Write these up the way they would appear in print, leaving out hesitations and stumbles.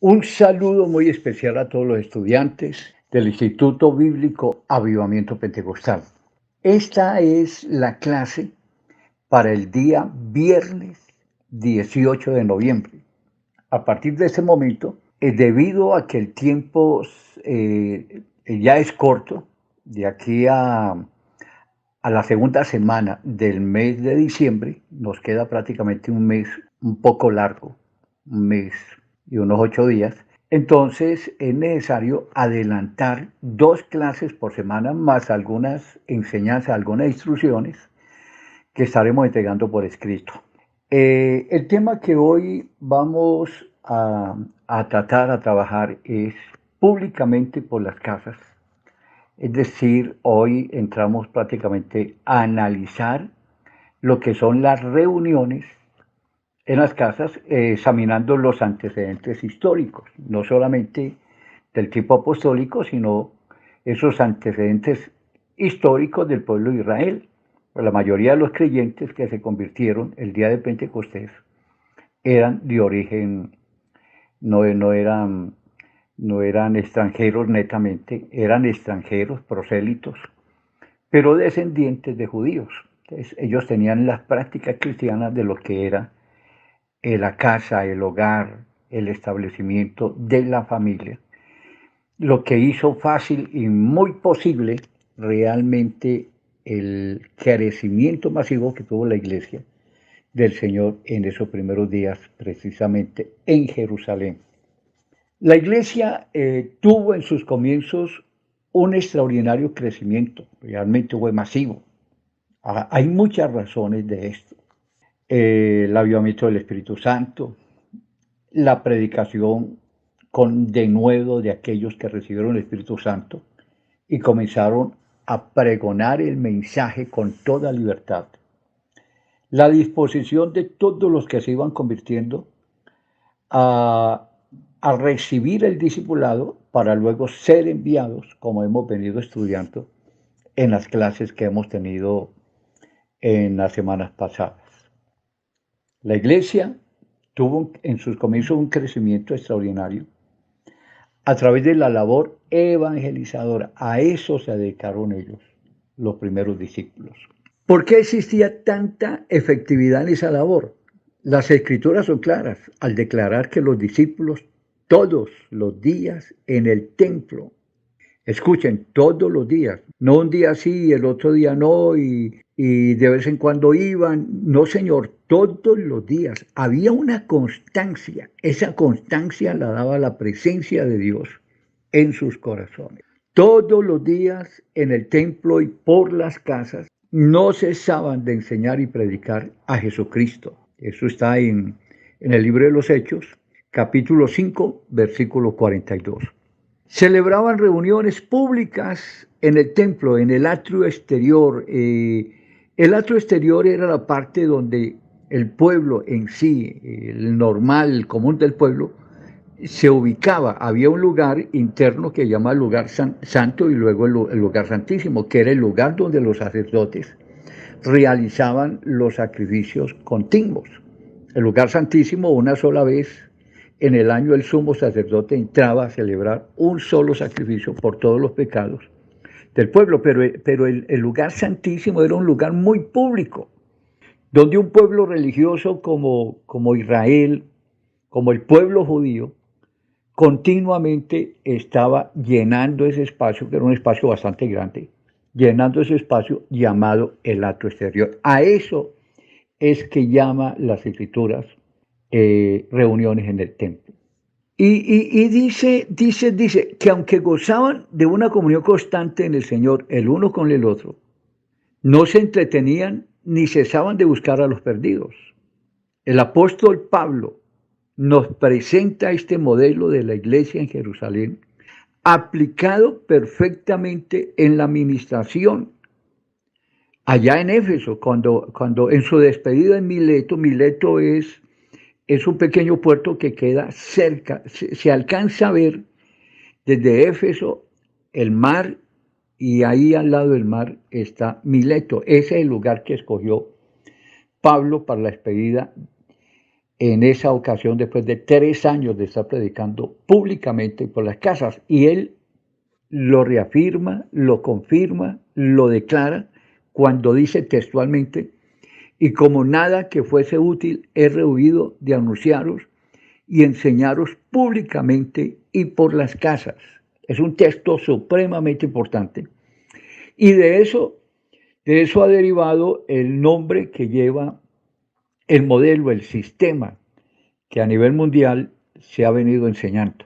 Un saludo muy especial a todos los estudiantes del Instituto Bíblico Avivamiento Pentecostal. Esta es la clase para el día viernes 18 de noviembre. A partir de este momento, debido a que el tiempo ya es corto, de aquí a la segunda semana del mes de diciembre, nos queda prácticamente un mes un poco largo, un mes y unos 8 días. Entonces es necesario adelantar 2 clases por semana más algunas enseñanzas, algunas instrucciones que estaremos entregando por escrito. El tema que hoy vamos a tratar, a trabajar, es públicamente por las casas. Es decir, hoy entramos prácticamente a analizar lo que son las reuniones en las casas, examinando los antecedentes históricos, no solamente del tipo apostólico, sino esos antecedentes históricos del pueblo de Israel. La mayoría de los creyentes que se convirtieron el día de Pentecostés eran de origen, no eran extranjeros netamente, eran extranjeros, prosélitos, pero descendientes de judíos. Entonces, ellos tenían las prácticas cristianas de lo que era la casa, el hogar, el establecimiento de la familia, lo que hizo fácil y muy posible realmente el crecimiento masivo que tuvo la iglesia del Señor en esos primeros días, precisamente en Jerusalén. La iglesia tuvo en sus comienzos un extraordinario crecimiento, realmente fue masivo. Hay muchas razones de esto. El avivamiento del Espíritu Santo, la predicación con denuedo de aquellos que recibieron el Espíritu Santo y comenzaron a pregonar el mensaje con toda libertad. La disposición de todos los que se iban convirtiendo a, a recibir el discipulado para luego ser enviados, como hemos venido estudiando en las clases que hemos tenido en las semanas pasadas. La iglesia tuvo en sus comienzos un crecimiento extraordinario a través de la labor evangelizadora. A eso se dedicaron ellos, los primeros discípulos. ¿Por qué existía tanta efectividad en esa labor? Las escrituras son claras al declarar que los discípulos todos los días en el templo, escuchen, todos los días, no un día sí y el otro día no, y de vez en cuando iban, no señor, todos los días había una constancia, esa constancia la daba la presencia de Dios en sus corazones. Todos los días en el templo y por las casas no cesaban de enseñar y predicar a Jesucristo. Eso está en el libro de los Hechos, capítulo 5, versículo 42. Celebraban reuniones públicas en el templo, en el atrio exterior. El atrio exterior era la parte donde el pueblo en sí, el normal, el común del pueblo, se ubicaba. Había un lugar interno que se llama el lugar santo y luego el lugar santísimo, que era el lugar donde los sacerdotes realizaban los sacrificios continuos. El lugar santísimo, una sola vez en el año, el sumo sacerdote entraba a celebrar un solo sacrificio por todos los pecados del pueblo, pero el lugar santísimo era un lugar muy público, donde un pueblo religioso como Israel, como el pueblo judío, continuamente estaba llenando ese espacio, que era un espacio bastante grande, llenando ese espacio llamado el atrio exterior. A eso es que llama las escrituras reuniones en el templo. Y dice que aunque gozaban de una comunión constante en el Señor, el uno con el otro, no se entretenían ni cesaban de buscar a los perdidos. El apóstol Pablo nos presenta este modelo de la iglesia en Jerusalén, aplicado perfectamente en la administración. Allá en Éfeso, cuando en su despedida en Mileto es un pequeño puerto que queda cerca, se alcanza a ver desde Éfeso el mar, y ahí al lado del mar está Mileto. Ese es el lugar que escogió Pablo para la despedida en esa ocasión después de 3 años de estar predicando públicamente por las casas. Y él lo reafirma, lo confirma, lo declara cuando dice textualmente: y como nada que fuese útil he rehuido de anunciaros y enseñaros públicamente y por las casas. Es un texto supremamente importante. Y de eso ha derivado el nombre que lleva el modelo, el sistema que a nivel mundial se ha venido enseñando.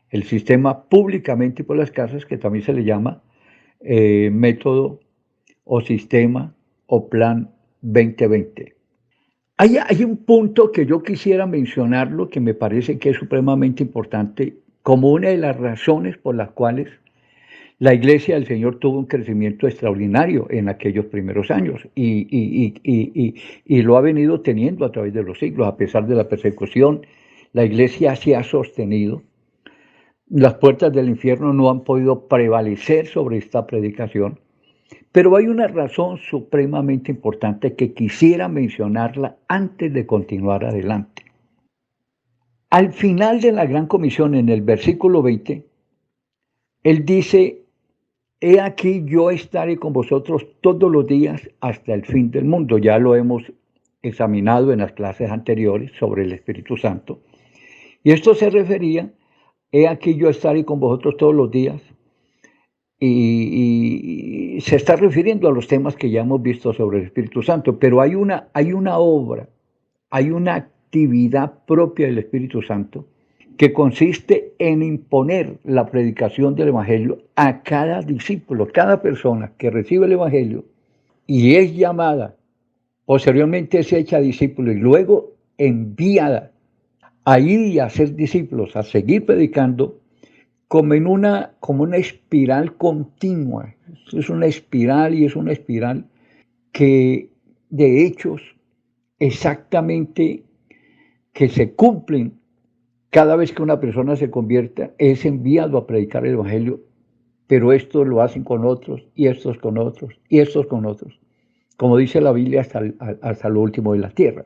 El sistema públicamente por las casas, que también se le llama método o sistema o plan 2020. Hay un punto que yo quisiera mencionarlo que me parece que es supremamente importante como una de las razones por las cuales la Iglesia del Señor tuvo un crecimiento extraordinario en aquellos primeros años y lo ha venido teniendo a través de los siglos. A pesar de la persecución, la Iglesia se ha sostenido. Las puertas del infierno no han podido prevalecer sobre esta predicación. Pero hay una razón supremamente importante que quisiera mencionarla antes de continuar adelante. Al final de la Gran Comisión, en el versículo 20, él dice: he aquí yo estaré con vosotros todos los días hasta el fin del mundo. Ya lo hemos examinado en las clases anteriores sobre el Espíritu Santo. Y esto se refería: he aquí yo estaré con vosotros todos los días. Y se está refiriendo a los temas que ya hemos visto sobre el Espíritu Santo, pero hay una obra, hay una actividad propia del Espíritu Santo que consiste en imponer la predicación del Evangelio a cada discípulo, cada persona que recibe el Evangelio y es llamada, posteriormente es hecha discípulo y luego enviada a ir y a ser discípulos, a seguir predicando, como una espiral continua. Es una espiral y es una espiral que de hechos exactamente que se cumplen cada vez que una persona se convierta, es enviado a predicar el Evangelio, pero estos lo hacen con otros y estos con otros y estos con otros, como dice la Biblia, hasta lo último de la tierra.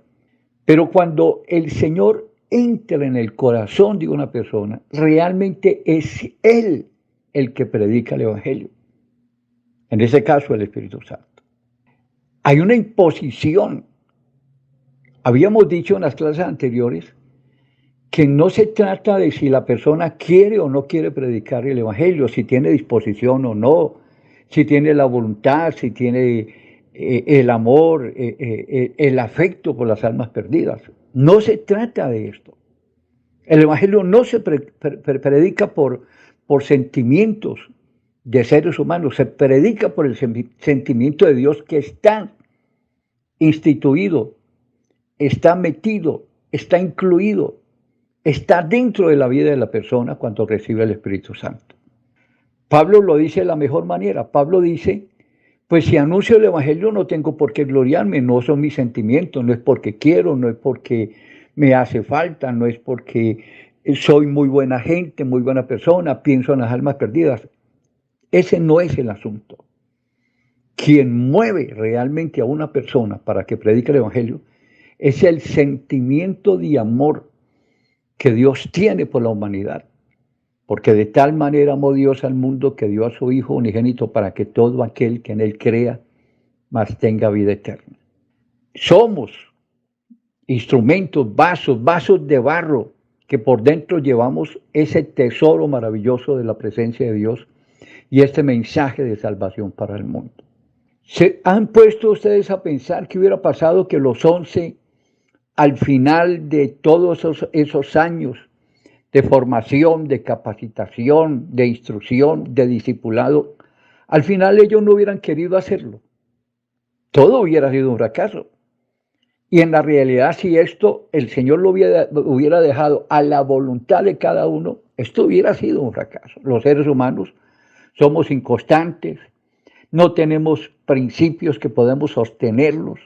Pero cuando el Señor entra en el corazón de una persona, realmente es Él el que predica el Evangelio. En ese caso, el Espíritu Santo. Hay una imposición. Habíamos dicho en las clases anteriores que no se trata de si la persona quiere o no quiere predicar el Evangelio, si tiene disposición o no, si tiene la voluntad, si tiene el amor, el afecto por las almas perdidas. No se trata de esto. El Evangelio no se predica por sentimientos de seres humanos, se predica por el sentimiento de Dios que está instituido, está metido, está incluido, está dentro de la vida de la persona cuando recibe el Espíritu Santo. Pablo lo dice de la mejor manera. Pablo dice: pues si anuncio el Evangelio no tengo por qué gloriarme, no son mis sentimientos, no es porque quiero, no es porque me hace falta, no es porque soy muy buena gente, muy buena persona, pienso en las almas perdidas. Ese no es el asunto. Quien mueve realmente a una persona para que predique el Evangelio es el sentimiento de amor que Dios tiene por la humanidad. Porque de tal manera amó Dios al mundo que dio a su Hijo unigénito para que todo aquel que en Él crea, mas tenga vida eterna. Somos instrumentos, vasos de barro, que por dentro llevamos ese tesoro maravilloso de la presencia de Dios y este mensaje de salvación para el mundo. ¿Se han puesto ustedes a pensar qué hubiera pasado que los 11, al final de todos esos años de formación, de capacitación, de instrucción, de discipulado, al final ellos no hubieran querido hacerlo? Todo hubiera sido un fracaso. Y en la realidad, si esto el Señor lo hubiera dejado a la voluntad de cada uno, esto hubiera sido un fracaso. Los seres humanos somos inconstantes, no tenemos principios que podemos sostenerlos.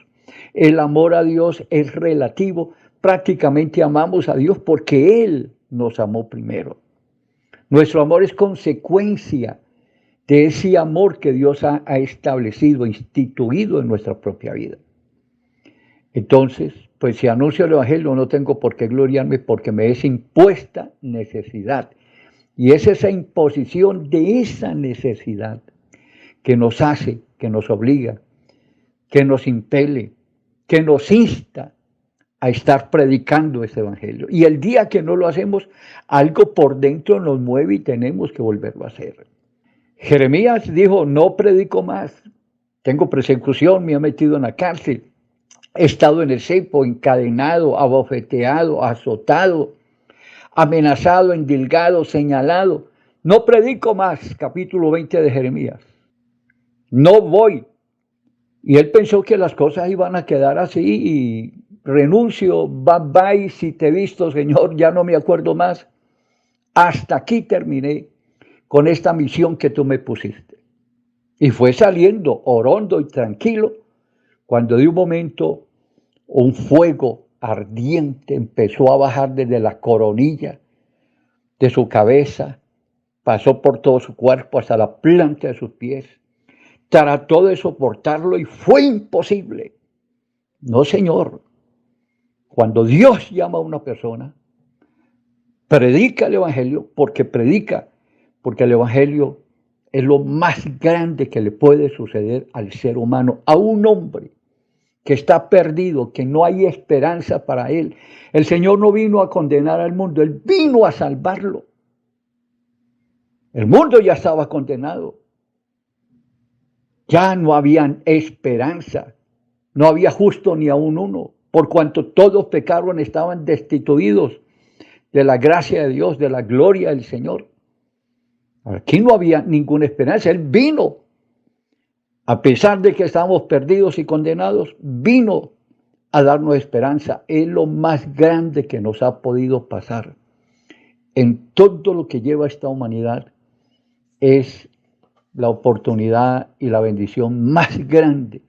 El amor a Dios es relativo. Prácticamente amamos a Dios porque Él nos amó primero. Nuestro amor es consecuencia de ese amor que Dios ha establecido, instituido en nuestra propia vida. Entonces, pues si anuncio el Evangelio no tengo por qué gloriarme porque me es impuesta necesidad. Y es esa imposición de esa necesidad que nos hace, que nos obliga, que nos impele, que nos insta a estar predicando ese Evangelio. Y el día que no lo hacemos, algo por dentro nos mueve y tenemos que volverlo a hacer. Jeremías dijo, no predico más, tengo persecución, me ha metido en la cárcel, he estado en el cepo, encadenado, abofeteado, azotado, amenazado, endilgado, señalado. No predico más, capítulo 20 de Jeremías. No voy. Y él pensó que las cosas iban a quedar así y renuncio, bye bye, si te he visto, Señor, ya no me acuerdo más. Hasta aquí terminé con esta misión que tú me pusiste. Y fue saliendo orondo y tranquilo, cuando de un momento un fuego ardiente empezó a bajar desde la coronilla de su cabeza, pasó por todo su cuerpo hasta la planta de sus pies. Trató de soportarlo y fue imposible. No, Señor. Cuando Dios llama a una persona, predica el Evangelio porque el Evangelio es lo más grande que le puede suceder al ser humano, a un hombre que está perdido, que no hay esperanza para él. El Señor no vino a condenar al mundo, Él vino a salvarlo. El mundo ya estaba condenado. Ya no había esperanza, no había justo ni aun uno, por cuanto todos pecaron, estaban destituidos de la gracia de Dios, de la gloria del Señor. Aquí no había ninguna esperanza. Él vino, a pesar de que estábamos perdidos y condenados, vino a darnos esperanza. Es lo más grande que nos ha podido pasar en todo lo que lleva esta humanidad. Es la oportunidad y la bendición más grande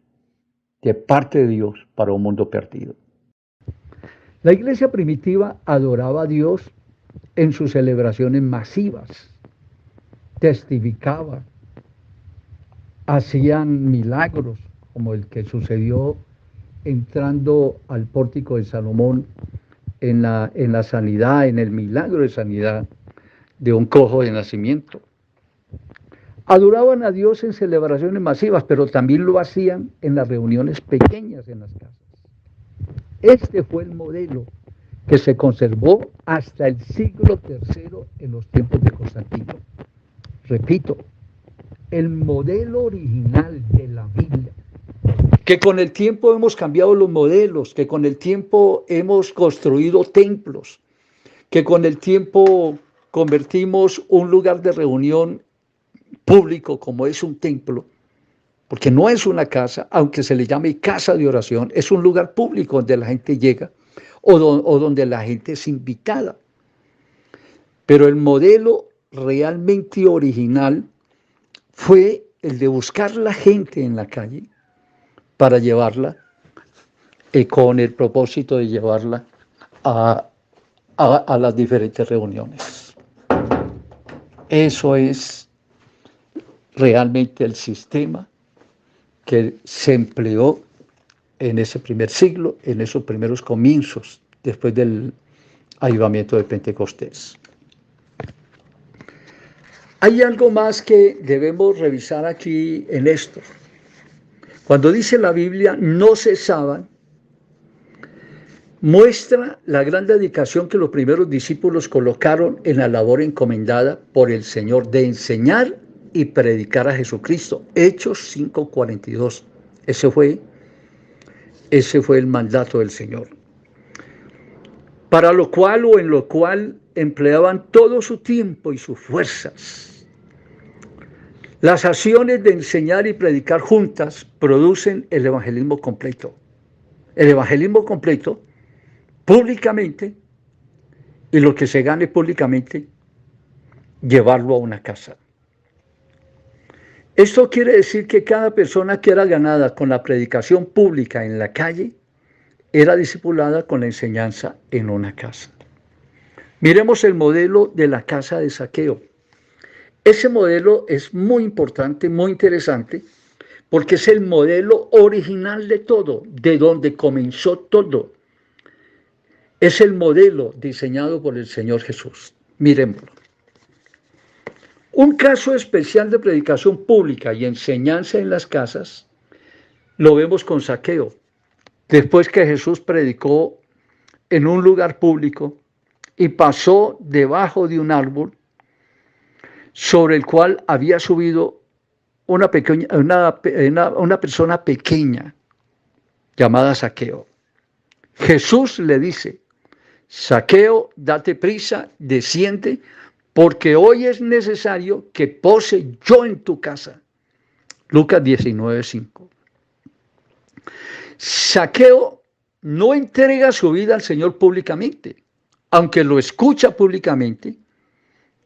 de parte de Dios para un mundo perdido. La iglesia primitiva adoraba a Dios en sus celebraciones masivas, testificaba, hacían milagros como el que sucedió entrando al pórtico de Salomón en la sanidad, en el milagro de sanidad de un cojo de nacimiento. Adoraban a Dios en celebraciones masivas, pero también lo hacían en las reuniones pequeñas en las casas. Este fue el modelo que se conservó hasta el siglo III en los tiempos de Constantino. Repito, el modelo original de la Biblia. Que con el tiempo hemos cambiado los modelos, que con el tiempo hemos construido templos, que con el tiempo convertimos un lugar de reunión público como es un templo, porque no es una casa, aunque se le llame casa de oración, es un lugar público donde la gente llega o donde la gente es invitada. Pero el modelo realmente original fue el de buscar la gente en la calle para llevarla, con el propósito de llevarla a las diferentes reuniones. Eso es realmente el sistema que se empleó en ese primer siglo, en esos primeros comienzos, después del avivamiento de Pentecostés. Hay algo más que debemos revisar aquí en esto. Cuando dice la Biblia, no cesaban, muestra la gran dedicación que los primeros discípulos colocaron en la labor encomendada por el Señor de enseñar y predicar a Jesucristo. Hechos 5:42. Ese fue el mandato del Señor. Para lo cual o en lo cual empleaban todo su tiempo y sus fuerzas. Las acciones de enseñar y predicar juntas producen el evangelismo completo. El evangelismo completo, públicamente, y lo que se gane públicamente, llevarlo a una casa. Esto quiere decir que cada persona que era ganada con la predicación pública en la calle, era discipulada con la enseñanza en una casa. Miremos el modelo de la casa de Zaqueo. Ese modelo es muy importante, muy interesante, porque es el modelo original de todo, de donde comenzó todo. Es el modelo diseñado por el Señor Jesús. Miremoslo. Un caso especial de predicación pública y enseñanza en las casas lo vemos con Zaqueo. Después que Jesús predicó en un lugar público y pasó debajo de un árbol sobre el cual había subido una persona pequeña llamada Zaqueo. Jesús le dice: Zaqueo, date prisa, desciende, porque hoy es necesario que pose yo en tu casa. Lucas 19:5. Zaqueo no entrega su vida al Señor públicamente, aunque lo escucha públicamente,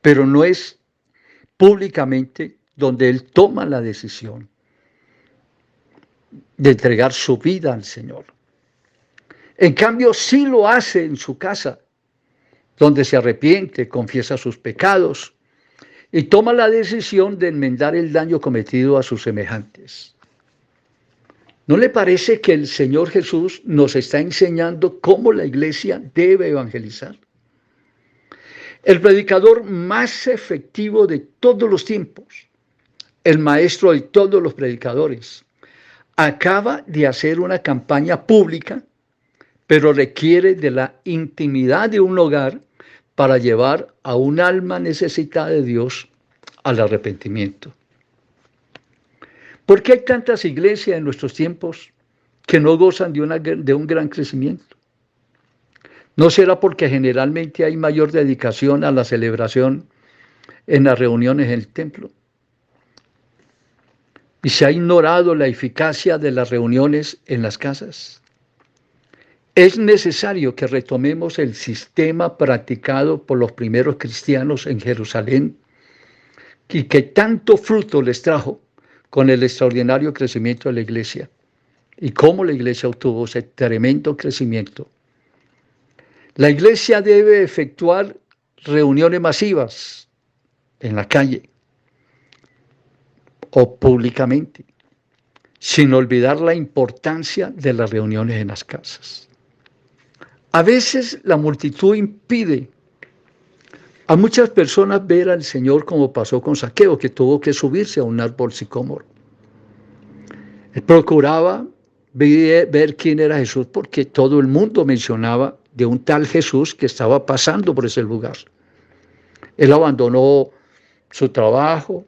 pero no es públicamente donde él toma la decisión de entregar su vida al Señor. En cambio, sí lo hace en su casa, donde se arrepiente, confiesa sus pecados y toma la decisión de enmendar el daño cometido a sus semejantes. ¿No le parece que el Señor Jesús nos está enseñando cómo la iglesia debe evangelizar? El predicador más efectivo de todos los tiempos, el maestro de todos los predicadores, acaba de hacer una campaña pública, pero requiere de la intimidad de un hogar para llevar a un alma necesitada de Dios al arrepentimiento. ¿Por qué hay tantas iglesias en nuestros tiempos que no gozan de un gran crecimiento? ¿No será porque generalmente hay mayor dedicación a la celebración en las reuniones en el templo? ¿Y se ha ignorado la eficacia de las reuniones en las casas? Es necesario que retomemos el sistema practicado por los primeros cristianos en Jerusalén y que tanto fruto les trajo con el extraordinario crecimiento de la iglesia, y cómo la iglesia obtuvo ese tremendo crecimiento. La iglesia debe efectuar reuniones masivas en la calle o públicamente, sin olvidar la importancia de las reuniones en las casas. A veces la multitud impide a muchas personas ver al Señor, como pasó con Zaqueo, que tuvo que subirse a un árbol sicómoro. Él procuraba ver quién era Jesús, porque todo el mundo mencionaba de un tal Jesús que estaba pasando por ese lugar. Él abandonó su trabajo,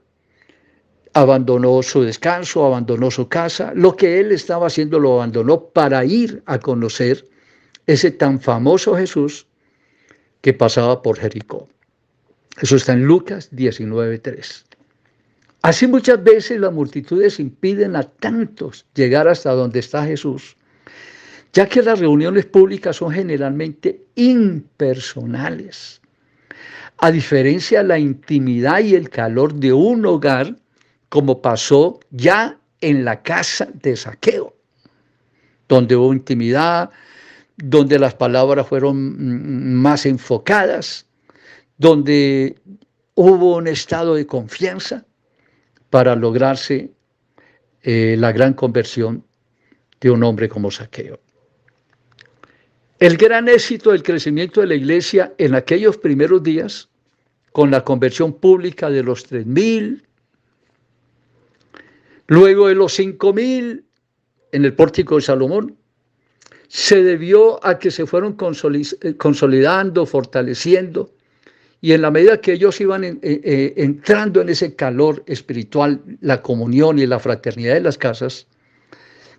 abandonó su descanso, abandonó su casa. Lo que él estaba haciendo lo abandonó para ir a conocer ese tan famoso Jesús que pasaba por Jericó. Eso está en Lucas 19:3. Así muchas veces las multitudes impiden a tantos llegar hasta donde está Jesús, ya que las reuniones públicas son generalmente impersonales. A diferencia de la intimidad y el calor de un hogar, como pasó ya en la casa de Zaqueo, donde hubo intimidad, donde las palabras fueron más enfocadas, donde hubo un estado de confianza para lograrse la gran conversión de un hombre como Zaqueo. El gran éxito del crecimiento de la iglesia en aquellos primeros días, con la conversión pública de los 3,000, luego de los 5,000 en el pórtico de Salomón, se debió a que se fueron consolidando, fortaleciendo, y en la medida que ellos iban entrando en ese calor espiritual, la comunión y la fraternidad de las casas,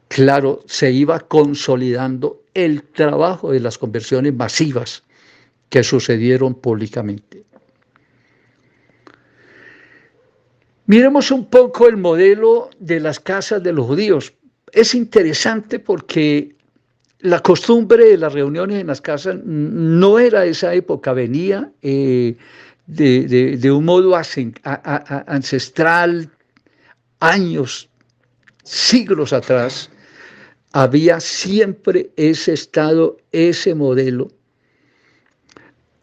claro, se iba consolidando el trabajo de las conversiones masivas que sucedieron públicamente. Miremos un poco el modelo de las casas de los judíos. Es interesante porque la costumbre de las reuniones en las casas no era esa época, venía de un modo ancestral, años, siglos atrás. Había siempre ese estado, ese modelo,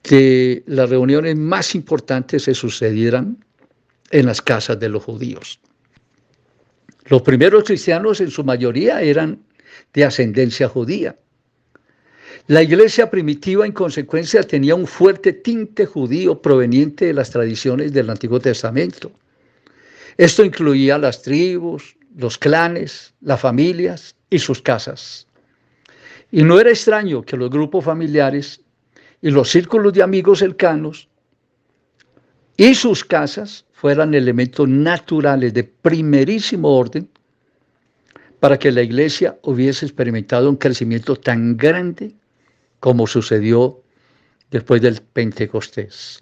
que las reuniones más importantes se sucedieran en las casas de los judíos. Los primeros cristianos en su mayoría eran de ascendencia judía. La iglesia primitiva, en consecuencia, tenía un fuerte tinte judío proveniente de las tradiciones del Antiguo Testamento. Esto incluía las tribus, los clanes, las familias y sus casas. Y no era extraño que los grupos familiares y los círculos de amigos cercanos y sus casas fueran elementos naturales de primerísimo orden para que la iglesia hubiese experimentado un crecimiento tan grande como sucedió después del Pentecostés.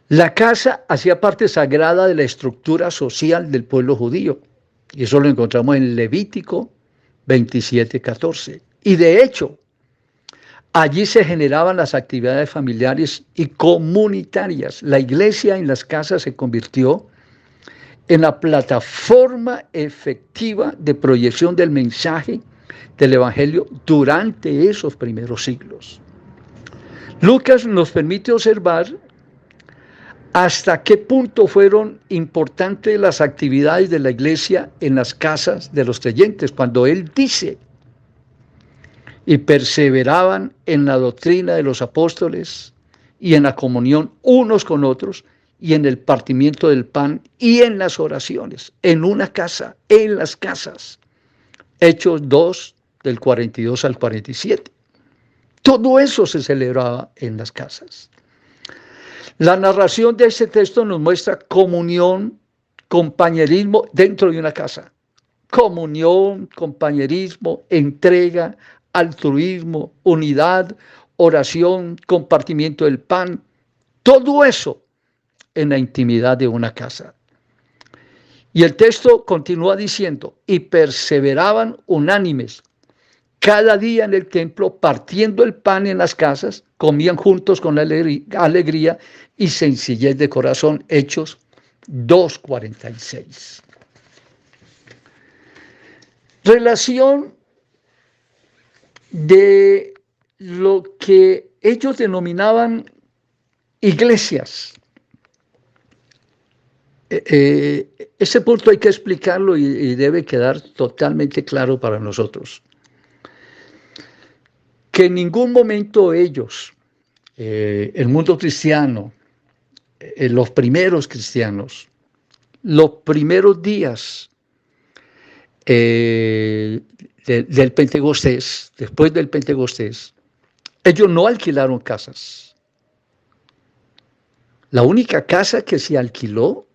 La casa hacía parte sagrada de la estructura social del pueblo judío, y eso lo encontramos en Levítico 27:14. Y de hecho, allí se generaban las actividades familiares y comunitarias. La iglesia en las casas se convirtió en la plataforma efectiva de proyección del mensaje del Evangelio durante esos primeros siglos. Lucas nos permite observar hasta qué punto fueron importantes las actividades de la iglesia en las casas de los creyentes, cuando él dice: y perseveraban en la doctrina de los apóstoles y en la comunión unos con otros y en el partimiento del pan y en las oraciones, en una casa, en las casas. Hechos 2, del 42 al 47. Todo eso se celebraba en las casas. La narración de este texto nos muestra comunión, compañerismo dentro de una casa. Comunión, compañerismo, entrega, altruismo, unidad, oración, compartimiento del pan. Todo eso en la intimidad de una casa. Y el texto continúa diciendo: y perseveraban unánimes cada día en el templo, partiendo el pan en las casas, comían juntos con alegría y sencillez de corazón. Hechos 2:46. Relación de lo que ellos denominaban iglesias. Ese punto hay que explicarlo y debe quedar totalmente claro para nosotros. Que en ningún momento ellos, el mundo cristiano, los primeros cristianos, los primeros días del Pentecostés, después del Pentecostés, ellos no alquilaron casas. La única casa que se alquiló,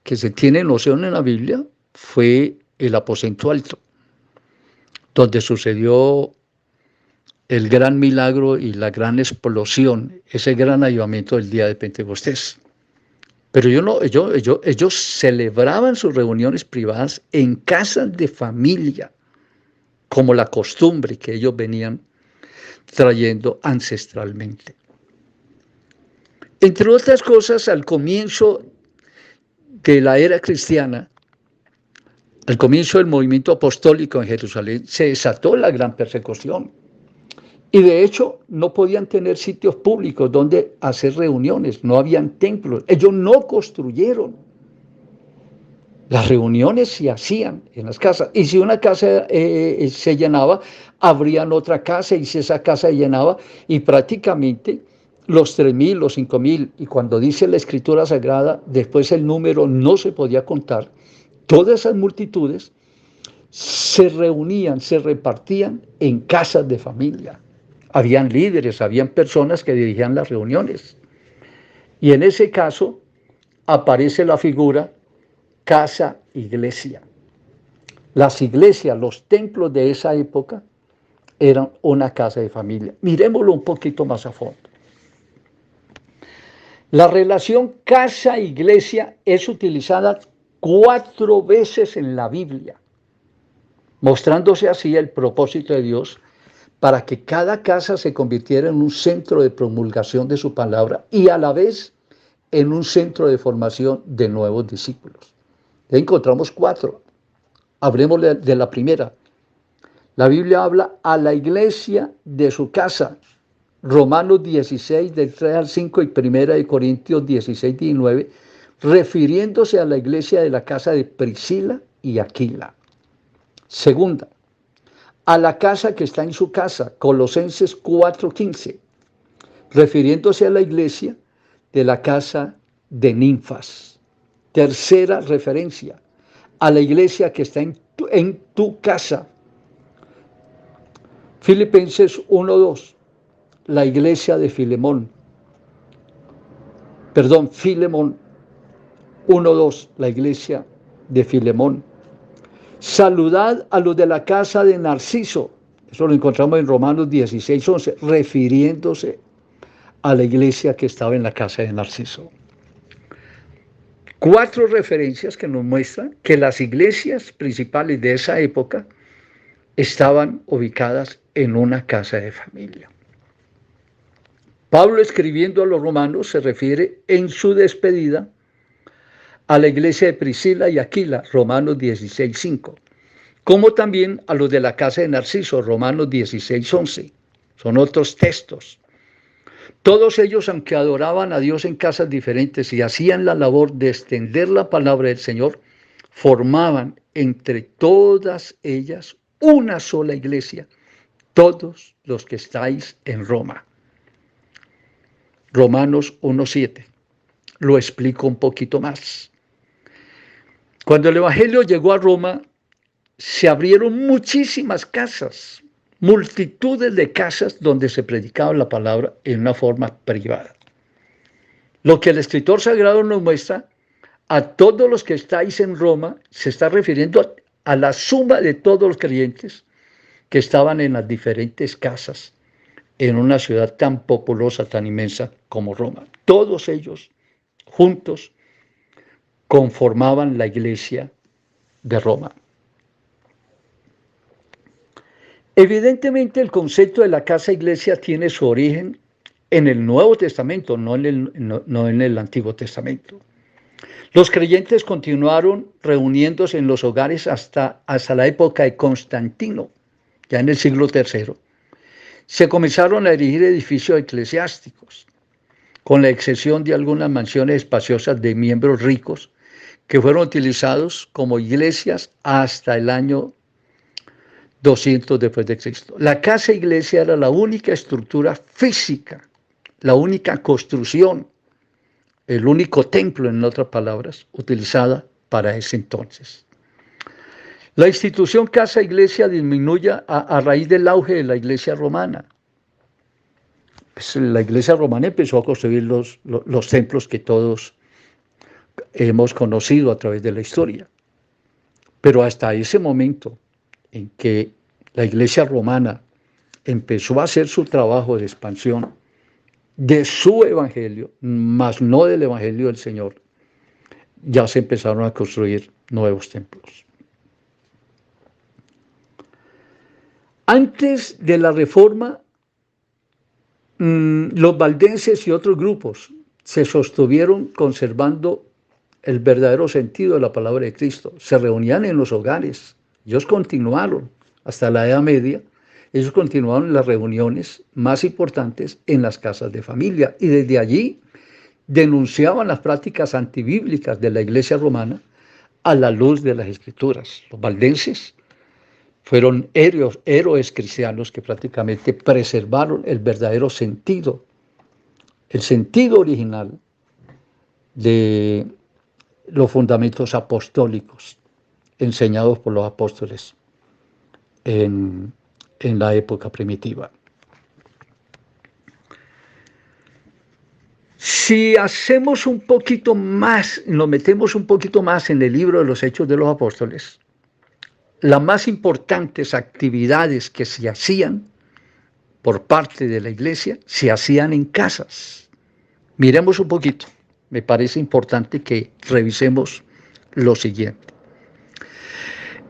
que se tiene noción en la Biblia, fue el aposento alto, donde sucedió el gran milagro y la gran explosión, ese gran avivamiento del día de Pentecostés. Pero ellos celebraban sus reuniones privadas en casas de familia, como la costumbre que ellos venían trayendo ancestralmente. Entre otras cosas, al comienzo de la era cristiana, al comienzo del movimiento apostólico en Jerusalén, se desató la gran persecución. Y de hecho, no podían tener sitios públicos donde hacer reuniones, no habían templos. Ellos no construyeron. Las reuniones se hacían en las casas. Y si una casa se llenaba, abrían otra casa, y si esa casa se llenaba, y prácticamente los 3,000, los 5,000, y cuando dice la Escritura Sagrada, después el número no se podía contar, todas esas multitudes se reunían, se repartían en casas de familia. Habían líderes, habían personas que dirigían las reuniones. Y en ese caso aparece la figura casa-iglesia. Las iglesias, los templos de esa época eran una casa de familia. Miremoslo un poquito más a fondo. La relación casa-iglesia es utilizada 4 veces en la Biblia, mostrándose así el propósito de Dios para que cada casa se convirtiera en un centro de promulgación de su palabra y a la vez en un centro de formación de nuevos discípulos. Ya encontramos 4. Hablemos de la primera. La Biblia habla a la iglesia de su casa. Romanos 16, del 3 al 5 y 1 Corintios 16, 19, refiriéndose a la iglesia de la casa de Priscila y Aquila. Segunda, a la casa que está en su casa, Colosenses 4:15, refiriéndose a la iglesia de la casa de Ninfas. Tercera referencia, a la iglesia que está en tu casa. Filipenses 1:2, la iglesia de Filemón. Filemón 1:2, la iglesia de Filemón. Saludad a los de la casa de Narciso. Eso lo encontramos en Romanos 16:11, refiriéndose a la iglesia que estaba en la casa de Narciso. 4 referencias que nos muestran que las iglesias principales de esa época estaban ubicadas en una casa de familia. Pablo, escribiendo a los romanos, se refiere en su despedida a la iglesia de Priscila y Aquila, Romanos 16:5, como también a los de la casa de Narciso, Romanos 16:11. Son otros textos. Todos ellos, aunque adoraban a Dios en casas diferentes y hacían la labor de extender la palabra del Señor, formaban entre todas ellas una sola iglesia, todos los que estáis en Roma. Romanos 1:7. Lo explico un poquito más. Cuando el Evangelio llegó a Roma, se abrieron muchísimas casas, multitudes de casas donde se predicaba la palabra en una forma privada. Lo que el escritor sagrado nos muestra, a todos los que estáis en Roma, se está refiriendo a la suma de todos los creyentes que estaban en las diferentes casas en una ciudad tan populosa, tan inmensa como Roma. Todos ellos juntos conformaban la iglesia de Roma. Evidentemente el concepto de la casa iglesia tiene su origen en el Nuevo Testamento, no en el Antiguo Testamento. Los creyentes continuaron reuniéndose en los hogares hasta la época de Constantino, ya en el siglo III. Se comenzaron a erigir edificios eclesiásticos, con la excepción de algunas mansiones espaciosas de miembros ricos que fueron utilizados como iglesias hasta el año 200 después de Cristo. La casa iglesia era la única estructura física, la única construcción, el único templo, en otras palabras, utilizada para ese entonces. La institución casa-iglesia disminuye a raíz del auge de la iglesia romana. Pues la iglesia romana empezó a construir los templos que todos hemos conocido a través de la historia. Pero hasta ese momento en que la iglesia romana empezó a hacer su trabajo de expansión de su evangelio, más no del evangelio del Señor, ya se empezaron a construir nuevos templos. Antes de la Reforma, los valdenses y otros grupos se sostuvieron conservando el verdadero sentido de la palabra de Cristo. Se reunían en los hogares. Ellos continuaron hasta la Edad Media. Ellos continuaron las reuniones más importantes en las casas de familia. Y desde allí denunciaban las prácticas antibíblicas de la iglesia romana a la luz de las Escrituras. Los valdenses fueron héroes cristianos que prácticamente preservaron el verdadero sentido, el sentido original de los fundamentos apostólicos enseñados por los apóstoles en la época primitiva. Si hacemos un poquito más, nos metemos un poquito más en el libro de los Hechos de los Apóstoles, las más importantes actividades que se hacían por parte de la iglesia se hacían en casas. Miremos un poquito. Me parece importante que revisemos lo siguiente.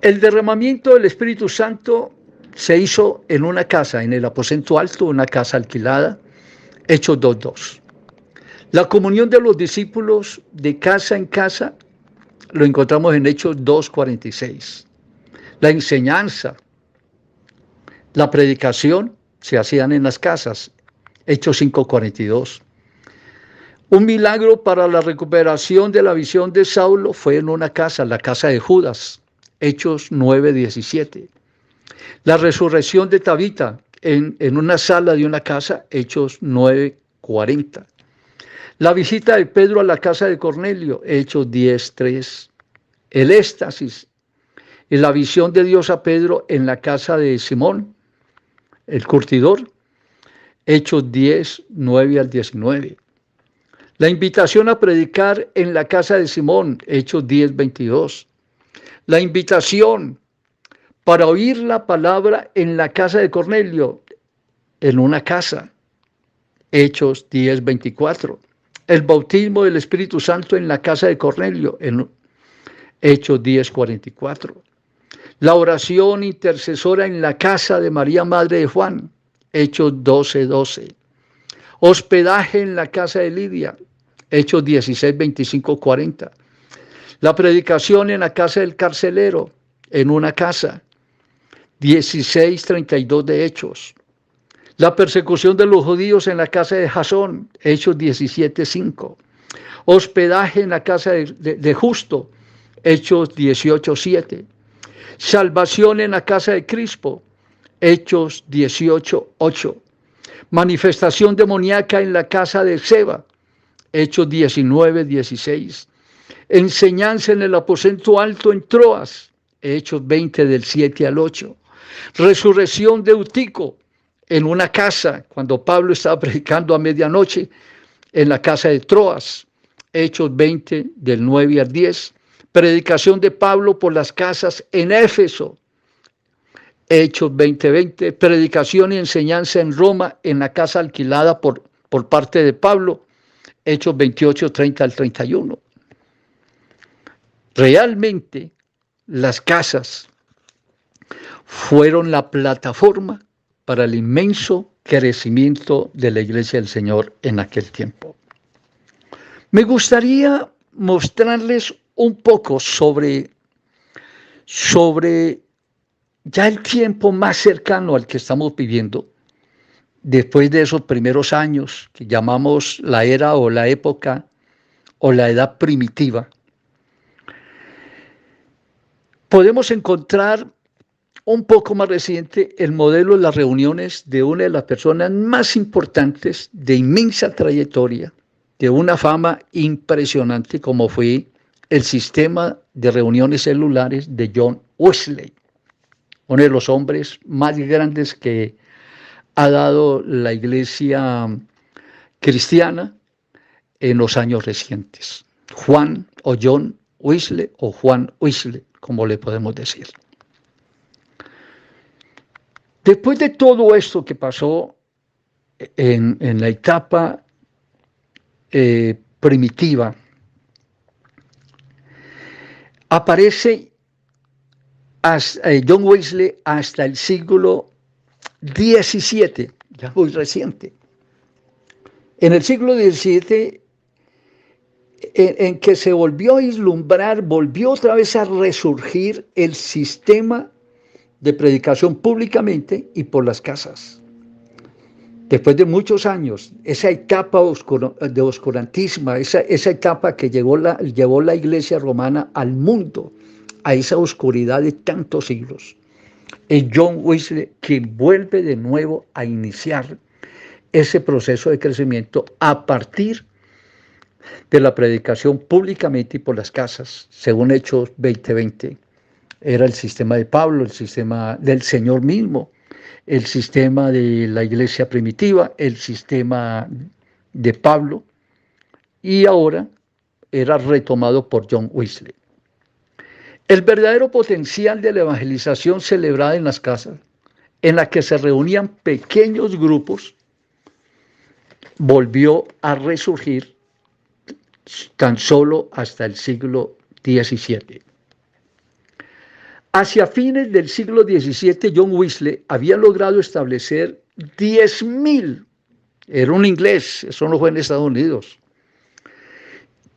El derramamiento del Espíritu Santo se hizo en una casa, en el aposento alto, una casa alquilada, Hechos 2:2. La comunión de los discípulos de casa en casa lo encontramos en Hechos 2:46. La enseñanza, la predicación se hacían en las casas, Hechos 5:42. Un milagro para la recuperación de la visión de Saulo fue en una casa, la casa de Judas, Hechos 9:17. La resurrección de Tabita en una sala de una casa, Hechos 9:40. La visita de Pedro a la casa de Cornelio, Hechos 10:3. El éxtasis y la visión de Dios a Pedro en la casa de Simón, el curtidor, Hechos 10:9-19. La invitación a predicar en la casa de Simón, Hechos 10:22. La invitación para oír la palabra en la casa de Cornelio, en una casa, Hechos 10:24. El bautismo del Espíritu Santo en la casa de Cornelio, en Hechos 10:44. La oración intercesora en la casa de María, madre de Juan, Hechos 12:12. Hospedaje en la casa de Lidia, Hechos 16:25-40. La predicación en la casa del carcelero, en una casa, 16:32 de Hechos. La persecución de los judíos en la casa de Jasón, Hechos 17:5. Hospedaje en la casa de Justo, Hechos 18:7. Salvación en la casa de Crispo, Hechos 18:8. Manifestación demoníaca en la casa de Seba, Hechos 19:16. Enseñanza en el aposento alto en Troas, Hechos 20 del 7 al 8. Resurrección de Eutico en una casa, cuando Pablo estaba predicando a medianoche en la casa de Troas, Hechos 20 del 9 al 10. Predicación de Pablo por las casas en Éfeso, Hechos 20:20. Predicación y enseñanza en Roma en la casa alquilada por parte de Pablo, Hechos 28:30 al 31. Realmente las casas fueron la plataforma para el inmenso crecimiento de la Iglesia del Señor en aquel tiempo. Me gustaría mostrarles un poco sobre ya el tiempo más cercano al que estamos viviendo, después de esos primeros años que llamamos la era o la época o la edad primitiva. Podemos encontrar un poco más reciente el modelo de las reuniones de una de las personas más importantes, de inmensa trayectoria, de una fama impresionante, como fue el sistema de reuniones celulares de John Wesley, uno de los hombres más grandes que ha dado la iglesia cristiana en los años recientes. Juan o John Wesley o Juan Wesley, como le podemos decir. Después de todo esto que pasó en la etapa primitiva, aparece John Wesley hasta el siglo XVII, ya muy reciente. En el siglo XVII, en que se volvió a vislumbrar, volvió otra vez a resurgir el sistema de predicación públicamente y por las casas. Después de muchos años, esa etapa de oscurantismo, esa etapa que llevó la iglesia romana al mundo, a esa oscuridad de tantos siglos, es John Wesley quien vuelve de nuevo a iniciar ese proceso de crecimiento a partir de la predicación públicamente y por las casas, según Hechos 20:20. Era el sistema de Pablo, el sistema del Señor mismo, el sistema de la iglesia primitiva, el sistema de Pablo, y ahora era retomado por John Wesley. El verdadero potencial de la evangelización celebrada en las casas, en la que se reunían pequeños grupos, volvió a resurgir tan solo hasta el siglo XVII. Hacia fines del siglo XVII, John Wesley había logrado establecer 10,000. Era un inglés, eso no fue en Estados Unidos.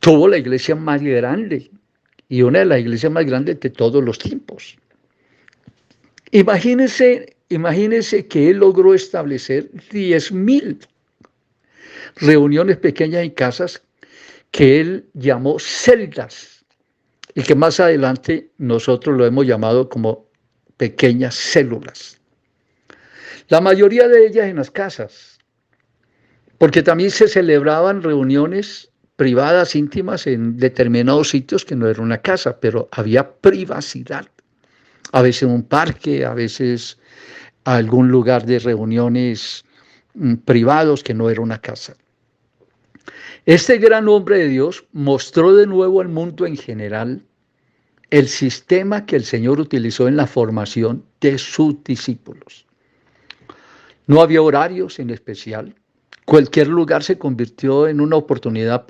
Tuvo la iglesia más grande y una de las iglesias más grandes de todos los tiempos. Imagínense que él logró establecer 10,000 reuniones pequeñas en casas que él llamó celdas, y que más adelante nosotros lo hemos llamado como pequeñas células. La mayoría de ellas en las casas, porque también se celebraban reuniones privadas, íntimas, en determinados sitios que no era una casa, pero había privacidad. A veces un parque, a veces algún lugar de reuniones privados que no era una casa. Este gran hombre de Dios mostró de nuevo al mundo en general el sistema que el Señor utilizó en la formación de sus discípulos. No había horarios en especial. Cualquier lugar se convirtió en una oportunidad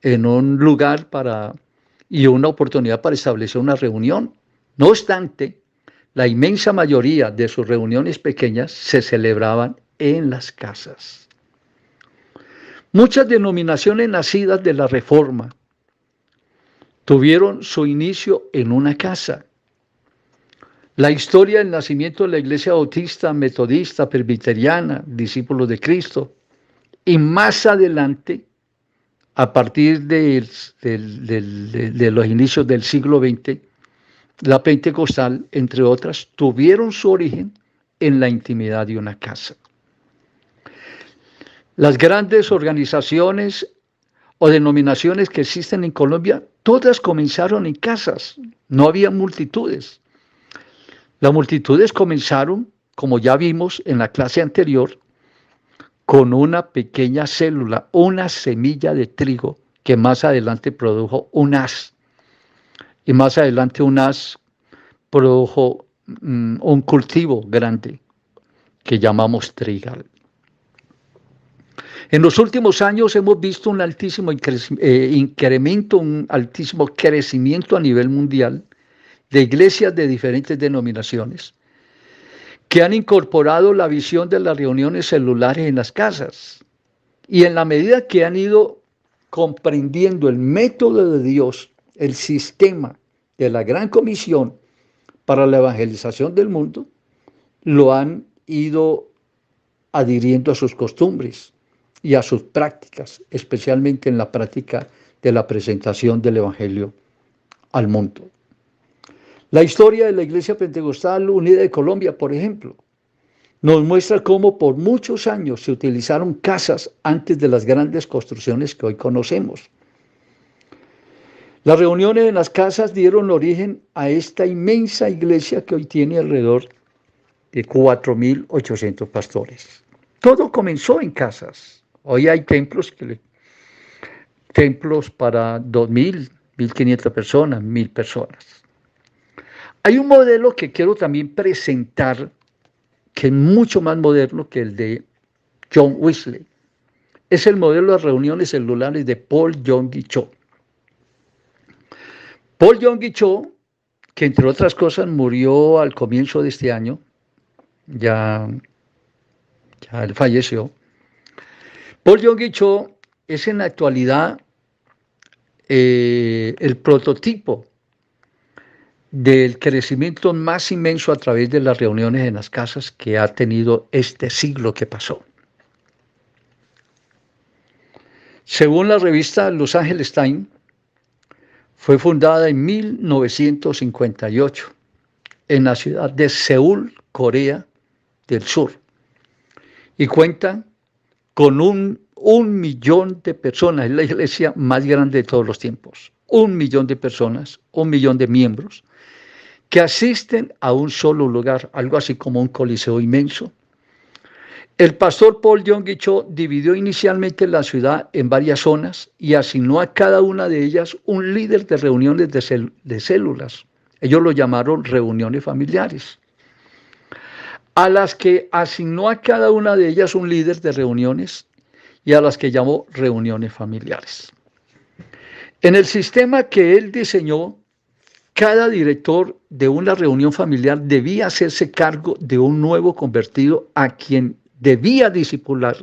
y una oportunidad para establecer una reunión. No obstante, la inmensa mayoría de sus reuniones pequeñas se celebraban en las casas. Muchas denominaciones nacidas de la Reforma tuvieron su inicio en una casa. La historia del nacimiento de la Iglesia Bautista, Metodista, Presbiteriana, Discípulos de Cristo, y más adelante, a partir de los inicios del siglo XX, la Pentecostal, entre otras, tuvieron su origen en la intimidad de una casa. Las grandes organizaciones o denominaciones que existen en Colombia, todas comenzaron en casas, no había multitudes. Las multitudes comenzaron, como ya vimos en la clase anterior, con una pequeña célula, una semilla de trigo que más adelante produjo un haz. Y más adelante un haz produjo un cultivo grande que llamamos trigal. En los últimos años hemos visto un altísimo incremento, un altísimo crecimiento a nivel mundial de iglesias de diferentes denominaciones que han incorporado la visión de las reuniones celulares en las casas. Y en la medida que han ido comprendiendo el método de Dios, el sistema de la Gran Comisión para la evangelización del mundo, lo han ido adhiriendo a sus costumbres y a sus prácticas, especialmente en la práctica de la presentación del Evangelio al mundo. La historia de la Iglesia Pentecostal Unida de Colombia, por ejemplo, nos muestra cómo por muchos años se utilizaron casas antes de las grandes construcciones que hoy conocemos. Las reuniones en las casas dieron origen a esta inmensa iglesia que hoy tiene alrededor de 4.800 pastores. Todo comenzó en casas. Hoy hay templos para 2.000, 1.500 personas, 1.000 personas. Hay un modelo que quiero también presentar que es mucho más moderno que el de John Wesley. Es el modelo de reuniones celulares de Paul Yonggi Cho. Paul Yonggi Cho, que entre otras cosas murió al comienzo de este año, ya él falleció. Paul Yonggi Cho es en la actualidad el prototipo del crecimiento más inmenso a través de las reuniones en las casas que ha tenido este siglo que pasó. Según la revista Los Angeles Times, fue fundada en 1958 en la ciudad de Seúl, Corea del Sur, y cuenta con un millón de personas. Es la iglesia más grande de todos los tiempos. 1 millón de personas, 1 millón de miembros, que asisten a un solo lugar, algo así como un coliseo inmenso. El pastor Paul Yonggi Cho dividió inicialmente la ciudad en varias zonas y asignó a cada una de ellas un líder de reuniones de células. Ellos lo llamaron reuniones familiares, a las que asignó a cada una de ellas un líder de reuniones y a las que llamó reuniones familiares. En el sistema que él diseñó, cada director de una reunión familiar debía hacerse cargo de un nuevo convertido a quien debía discipular.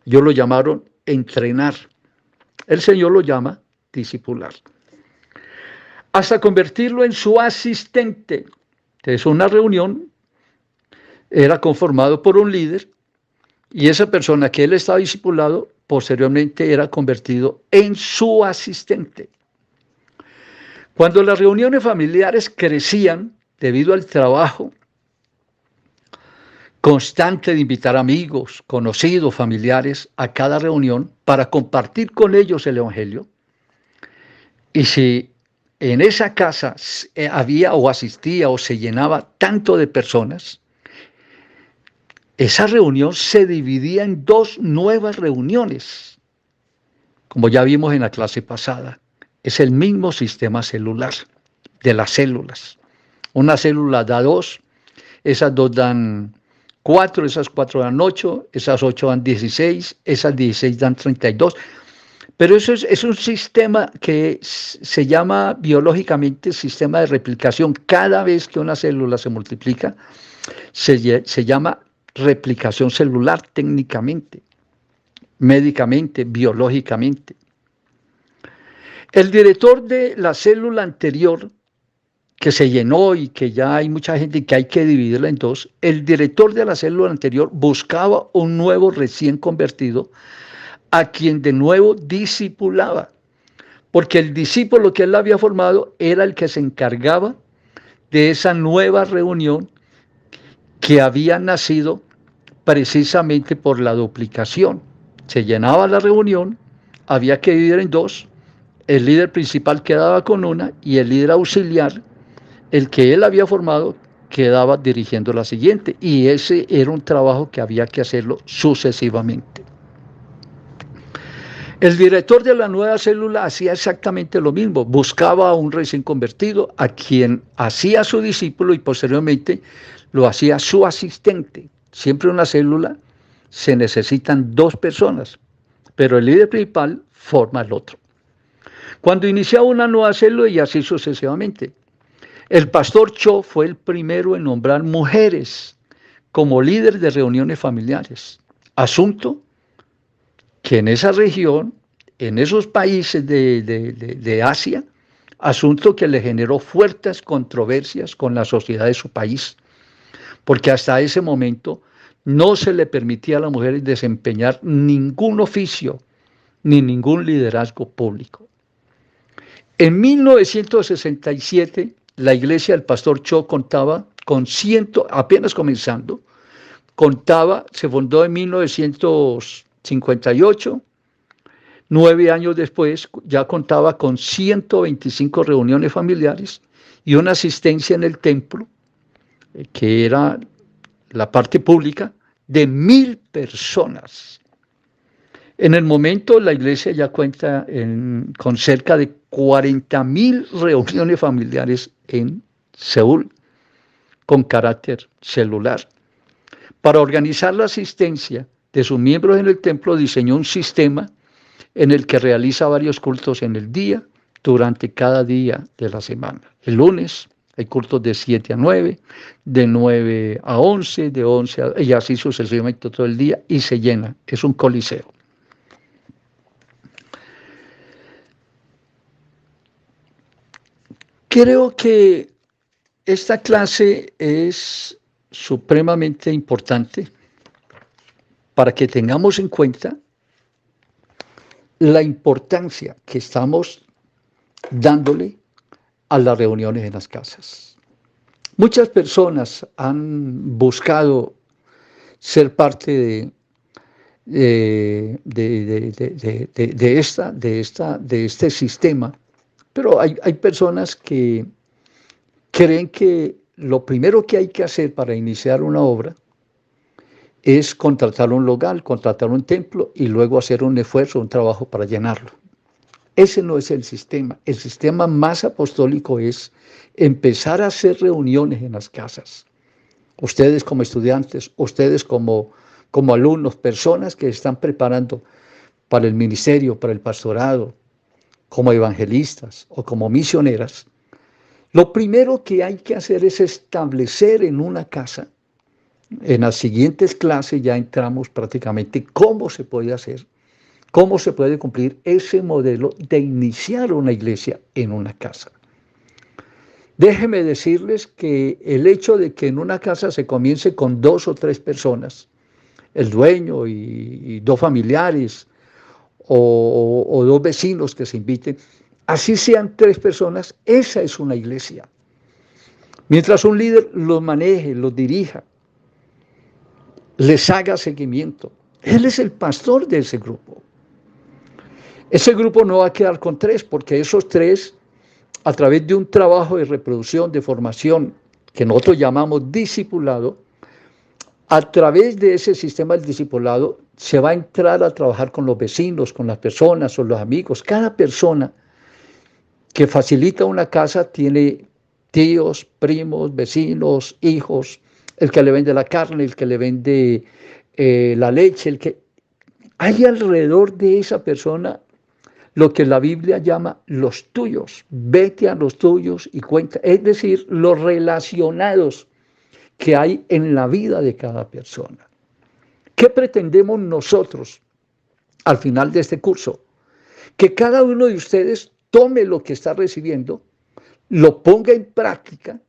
Ellos lo llamaron entrenar. El Señor lo llama discipular. Hasta convertirlo en su asistente. Entonces, una reunión era conformado por un líder y esa persona que él estaba discipulado posteriormente era convertido en su asistente. Cuando las reuniones familiares crecían, debido al trabajo constante de invitar amigos, conocidos, familiares a cada reunión para compartir con ellos el Evangelio. Y si en esa casa había o asistía o se llenaba tanto de personas, esa reunión se dividía en dos nuevas reuniones, como ya vimos en la clase pasada. Es el mismo sistema celular de las células. Una célula da 2, esas 2 dan 4, esas 4 dan 8, esas 8 dan 16, esas 16 dan 32. Pero eso es un sistema que se llama biológicamente sistema de replicación. Cada vez que una célula se multiplica, se llama replicación celular técnicamente, médicamente, biológicamente. El director de la célula anterior, que se llenó y que ya hay mucha gente y que hay que dividirla en dos, el director de la célula anterior buscaba un nuevo recién convertido a quien de nuevo discipulaba, porque el discípulo que él había formado era el que se encargaba de esa nueva reunión que había nacido precisamente por la duplicación. Se llenaba la reunión, había que dividir en dos, el líder principal quedaba con una y el líder auxiliar, el que él había formado, quedaba dirigiendo la siguiente, y ese era un trabajo que había que hacerlo sucesivamente. El director de la nueva célula hacía exactamente lo mismo, buscaba a un recién convertido, a quien hacía su discípulo y posteriormente lo hacía su asistente. Siempre en una célula se necesitan dos personas, pero el líder principal forma el otro. Cuando iniciaba una nueva célula y así sucesivamente, el pastor Cho fue el primero en nombrar mujeres como líder de reuniones familiares, asunto que en esa región, en esos países de Asia, asunto que le generó fuertes controversias con la sociedad de su país, porque hasta ese momento no se le permitía a las mujeres desempeñar ningún oficio ni ningún liderazgo público. En 1967, la iglesia del pastor Cho contaba con apenas comenzando, se fundó en 1958, 9 años después ya contaba con 125 reuniones familiares y una asistencia en el templo, que era la parte pública, de 1,000 personas. En el momento la iglesia ya cuenta con cerca de 40,000 reuniones familiares en Seúl, con carácter celular. Para organizar la asistencia de sus miembros en el templo, diseñó un sistema en el que realiza varios cultos en el día, durante cada día de la semana. El lunes hay cultos de 7 a 9, de 9 a 11, de 11 a... y así sucesivamente todo el día, y se llena. Es un coliseo. Creo que esta clase es supremamente importante para que tengamos en cuenta la importancia que estamos dándole a las reuniones en las casas. Muchas personas han buscado ser parte de este sistema, pero hay personas que creen que lo primero que hay que hacer para iniciar una obra es contratar un local, contratar un templo y luego hacer un esfuerzo, un trabajo para llenarlo. Ese no es el sistema. El sistema más apostólico es empezar a hacer reuniones en las casas. Ustedes como estudiantes, ustedes como alumnos, personas que están preparando para el ministerio, para el pastorado, como evangelistas o como misioneras, lo primero que hay que hacer es establecer en una casa. En las siguientes clases ya entramos prácticamente cómo se puede hacer, cómo se puede cumplir ese modelo de iniciar una iglesia en una casa. Déjenme decirles que el hecho de que en una casa se comience con 2 o 3 personas, el dueño y 2 familiares o 2 vecinos que se inviten, así sean 3 personas, esa es una iglesia. Mientras un líder los maneje, los dirija, les haga seguimiento. Él es el pastor de ese grupo. Ese grupo no va a quedar con 3, porque esos 3, a través de un trabajo de reproducción, de formación, que nosotros llamamos discipulado, a través de ese sistema del discipulado se va a entrar a trabajar con los vecinos, con las personas o los amigos. Cada persona que facilita una casa tiene tíos, primos, vecinos, hijos, el que le vende la carne, el que le vende la leche, el que... Hay alrededor de esa persona lo que la Biblia llama los tuyos. Vete a los tuyos y cuenta. Es decir, los relacionados que hay en la vida de cada persona. ¿Qué pretendemos nosotros al final de este curso? Que cada uno de ustedes tome lo que está recibiendo, lo ponga en práctica,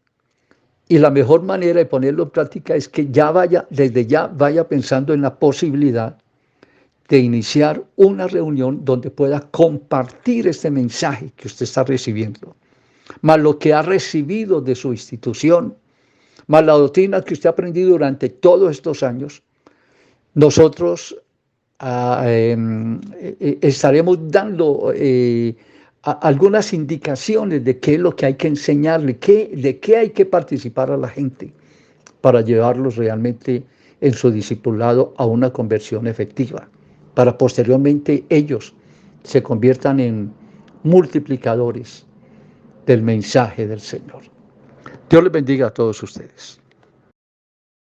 y la mejor manera de ponerlo en práctica es que ya vaya, desde ya vaya pensando en la posibilidad de iniciar una reunión donde pueda compartir este mensaje que usted está recibiendo, más lo que ha recibido de su institución, más la doctrina que usted ha aprendido durante todos estos años. Nosotros estaremos dando algunas indicaciones de qué es lo que hay que enseñarle, de qué hay que participar a la gente para llevarlos realmente en su discipulado a una conversión efectiva, para posteriormente ellos se conviertan en multiplicadores del mensaje del Señor. Dios les bendiga a todos ustedes.